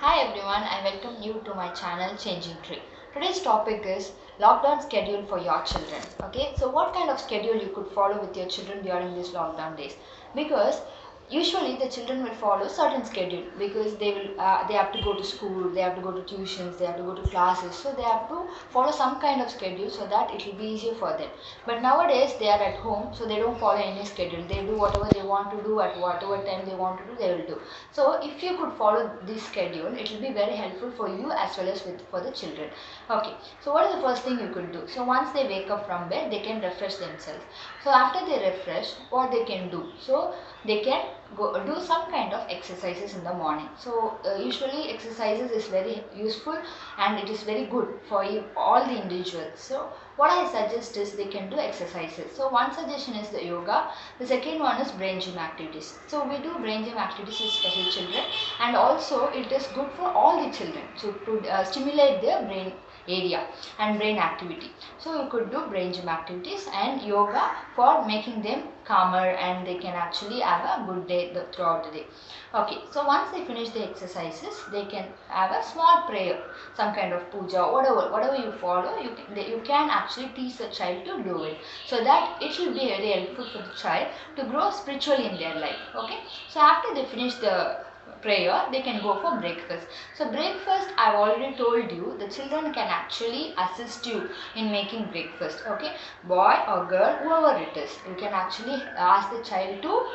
Hi everyone, I welcome you to my channel Changing Tree. Today's topic is lockdown schedule for your children. Okay, so what kind of schedule you could follow with your children during these lockdown days? Because usually the children will follow certain schedule because they have to go to school, they have to go to tuitions, they have to go to classes, so they have to follow some kind of schedule so that it will be easier for them. But nowadays they are at home, so they don't follow any schedule. They do whatever they want to do at whatever time they want to do, they will do. So if you could follow this schedule, it will be very helpful for you as well as for the children. Okay, so what is the first thing you could do? So once they wake up from bed, they can refresh themselves. So after they refresh, what they can do? So they can go do some kind of exercises in the morning. So usually exercises is very useful and it is very good for you, all the individuals. So what I suggest is they can do exercises. So one suggestion is the yoga. The second one is brain gym activities. So we do brain gym activities with special children, and also it is good for all the children, so to stimulate their brain area and brain activity. So you could do brain gym activities and yoga for making them calmer, and they can actually have a good day throughout the day. Okay, so once they finish the exercises, they can have a small prayer, some kind of puja, whatever you follow, you can actually teach the child to do it, so that it will be very helpful for the child to grow spiritually in their life. Okay, so after they finish the prayer, they can go for breakfast. So breakfast, I've already told you, the children can actually assist you in making breakfast. Okay, boy or girl, whoever it is, you can actually ask the child to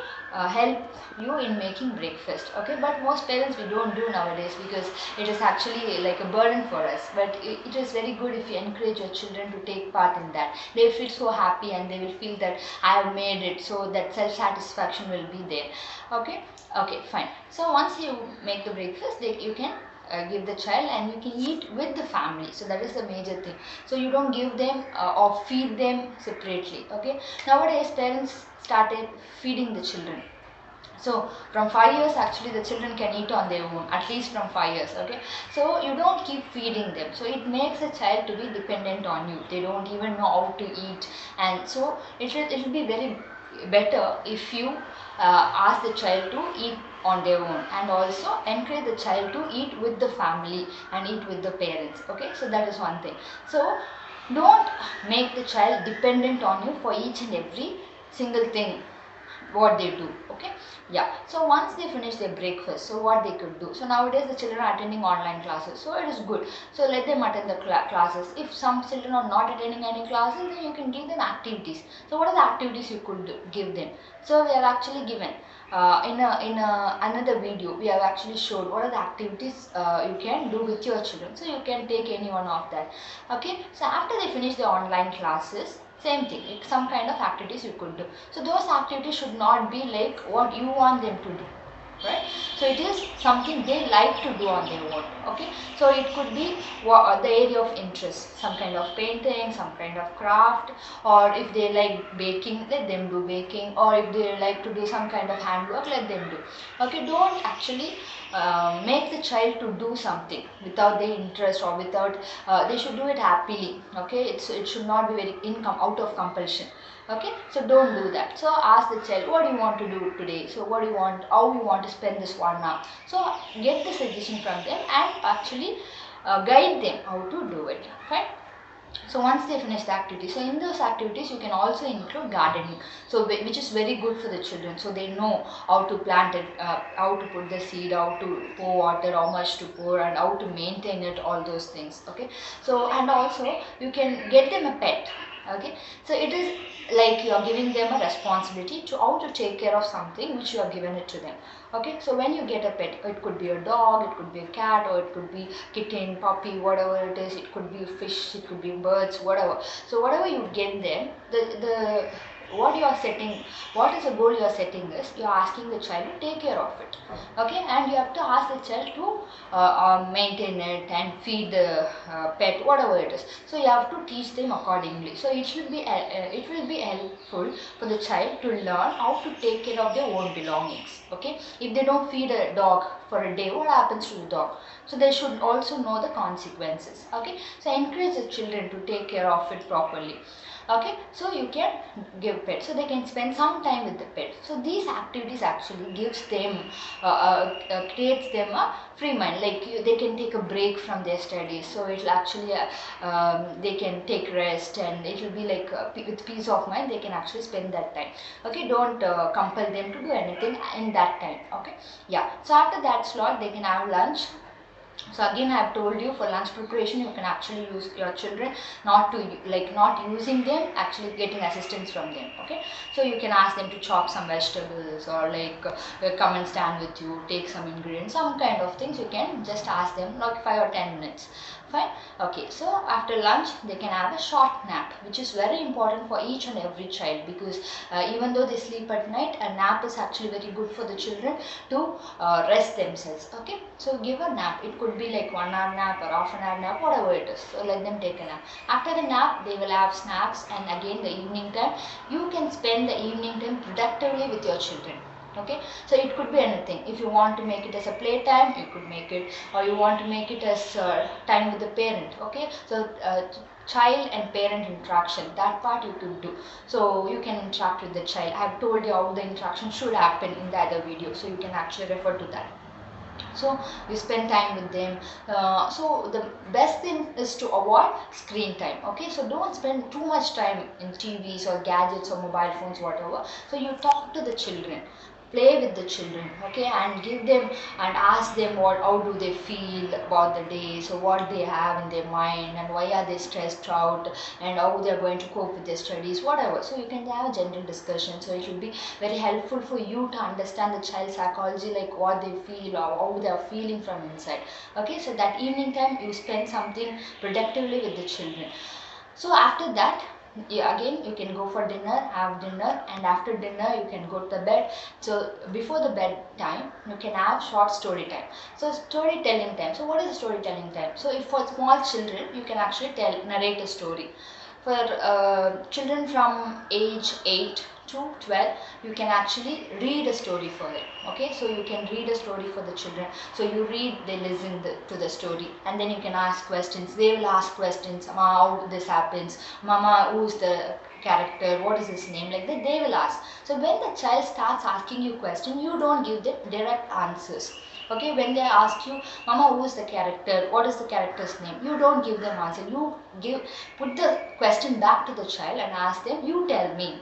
help you in making breakfast. Okay, but most parents, we don't do nowadays because it is actually like a burden for us. But it is very good if you encourage your children to take part in that. They feel so happy and they will feel that I have made it, so that self satisfaction will be there. Okay, okay, fine. So once you make the breakfast, you can give the child, and you can eat with the family. So that is the major thing. So you don't give them or feed them separately. Okay, nowadays parents started feeding the children. So from 5 years, actually the children can eat on their own, at least from 5 years. Okay, so you don't keep feeding them, so it makes a child to be dependent on you. They don't even know how to eat, and so it will be very better if you ask the child to eat on their own, and also encourage the child to eat with the family and eat with the parents. Okay, so that is one thing. So don't make the child dependent on you for each and every single thing what they do. Okay, yeah. So once they finish their breakfast, so what they could do? So nowadays the children are attending online classes, so it is good. So let them attend the classes. If some children are not attending any classes, then you can give them activities. So what are the activities you could give them? So we have actually given in another video, we have actually showed what are the activities you can do with your children. So you can take any one of that. Okay, so after they finish the online classes, same thing, like some kind of activities you could do. So those activities should not be like what you want them to do, right? So it is something they like to do on their own. Okay, so it could be the area of interest, some kind of painting, some kind of craft, or if they like baking, let them do baking, or if they like to do some kind of handwork, let them do. Okay, don't actually make the child to do something without their interest, or without they should do it happily. Okay, it should not be very out of compulsion. Okay, so don't do that. So ask the child, what do you want to do today? So what do you want, how you want to spend this 1 hour? So get the suggestion from them and actually guide them how to do it. Fine. So once they finish the activity, so in those activities you can also include gardening, so which is very good for the children. So they know how to plant it, how to put the seed, how to pour water, how much to pour, and how to maintain it, all those things. Okay, so and also you can get them a pet. Okay, so it is like you are giving them a responsibility to how to take care of something which you have given it to them. Okay, so when you get a pet, it could be a dog, it could be a cat, or it could be kitten, puppy, whatever it is. It could be a fish, it could be birds, whatever. So whatever you get them, the what you are setting, what is the goal you are setting is, you are asking the child to take care of it. Okay, and you have to ask the child to maintain it and feed the pet, whatever it is. So you have to teach them accordingly. So it will be helpful for the child to learn how to take care of their own belongings. Okay, if they don't feed a dog for a day, what happens to the dog? So they should also know the consequences. Okay, so encourage the children to take care of it properly. Okay, so you can give pet, so they can spend some time with the pet. So these activities actually gives them creates them a free mind, like they can take a break from their studies, so it will actually they can take rest, and it will be like with peace of mind they can actually spend that time. Okay, don't compel them to do anything in that time. Okay, yeah, so after that slot they can have lunch. So again, I have told you, for lunch preparation you can actually use your children, not to like not using them, actually getting assistance from them. Okay, so you can ask them to chop some vegetables, or like come and stand with you, take some ingredients, some kind of things. You can just ask them like 5 or 10 minutes. Fine. Okay, so after lunch they can have a short nap, which is very important for each and every child, because even though they sleep at night, a nap is actually very good for the children to rest themselves. Okay, so give a nap. It could be like 1 hour nap or half an hour nap, whatever it is. So let them take a nap. After the nap they will have snacks, and again the evening time you can spend the evening time productively with your children. Okay, so it could be anything. If you want to make it as a playtime, you could make it, or you want to make it as time with the parent. Okay, so child and parent interaction, that part you could do. So you can interact with the child. I have told you how the interaction should happen in the other video, so you can actually refer to that. So you spend time with them. So the best thing is to avoid screen time. Okay, so don't spend too much time in TVs or gadgets or mobile phones, whatever. So you talk to the children, play with the children. Okay, and give them and ask them what, how do they feel about the day, so what they have in their mind, and why are they stressed out, and how they are going to cope with their studies, whatever. So you can have a general discussion, so it will be very helpful for you to understand the child's psychology, like what they feel or how they are feeling from inside. Okay, so that evening time you spend something productively with the children. So after that, again you can go for dinner, have dinner, and after dinner you can go to the bed. So before the bed time you can have short story time. So storytelling time. So what is storytelling time? So if for small children you can actually narrate a story. For children from age 8 to 12, you can actually read a story for them. Okay, so you can read a story for the children. So you read, they listen to the story, and then you can ask questions. They will ask questions. Mama, how this happens? Mama, who's the character? What is his name? Like that, they will ask. So when the child starts asking you question, you don't give them direct answers. Okay, when they ask you, Mama, who is the character? What is the character's name? You don't give them answer. You put the question back to the child and ask them, you tell me.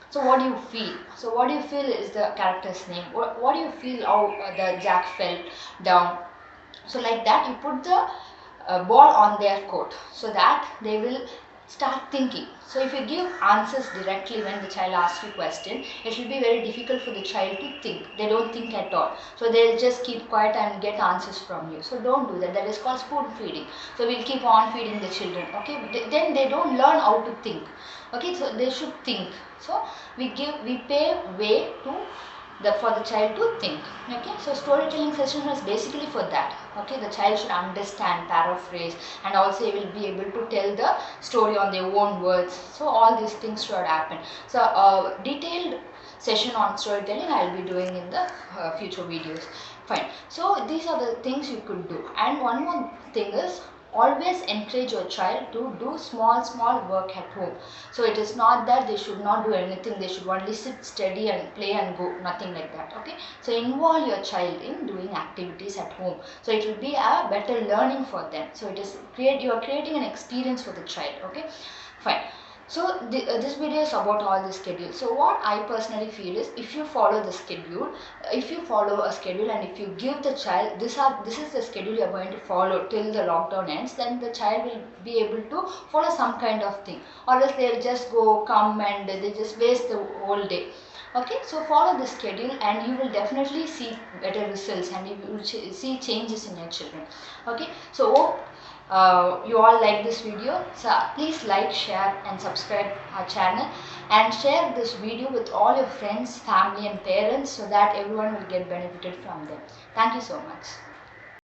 So what do you feel? So what do you feel is the character's name? What do you feel how the Jack fell down? So like that, you put the ball on their court, so that they will start thinking. So if you give answers directly when the child asks you question, it will be very difficult for the child to think. They don't think at all. So they'll just keep quiet and get answers from you. So don't do that. That is called spoon feeding. So we'll keep on feeding the children. Okay, then they don't learn how to think. Okay, so they should think. So we pay way to for the child to think. Okay, so storytelling session is basically for that. Okay, the child should understand, paraphrase, and also he will be able to tell the story on their own words. So all these things should happen. So detailed session on storytelling I will be doing in the future videos. Fine, so these are the things you could do. And one more thing is, always encourage your child to do small work at home. So it is not that they should not do anything, they should only sit steady and play and go, nothing like that. Okay, so involve your child in doing activities at home, so it will be a better learning for them. So it is you are creating an experience for the child. Okay, fine. So this video is about all the schedule. So what I personally feel is, if you follow the schedule, if you follow a schedule, and if you give the child this is the schedule you are going to follow till the lockdown ends, then the child will be able to follow some kind of thing, or else they'll just come and they just waste the whole day. Okay, so follow the schedule and you will definitely see better results, and you will see changes in your children. Okay, so hope you all like this video. So please like, share and subscribe our channel, and share this video with all your friends, family and parents, so that everyone will get benefited from them. Thank you so much.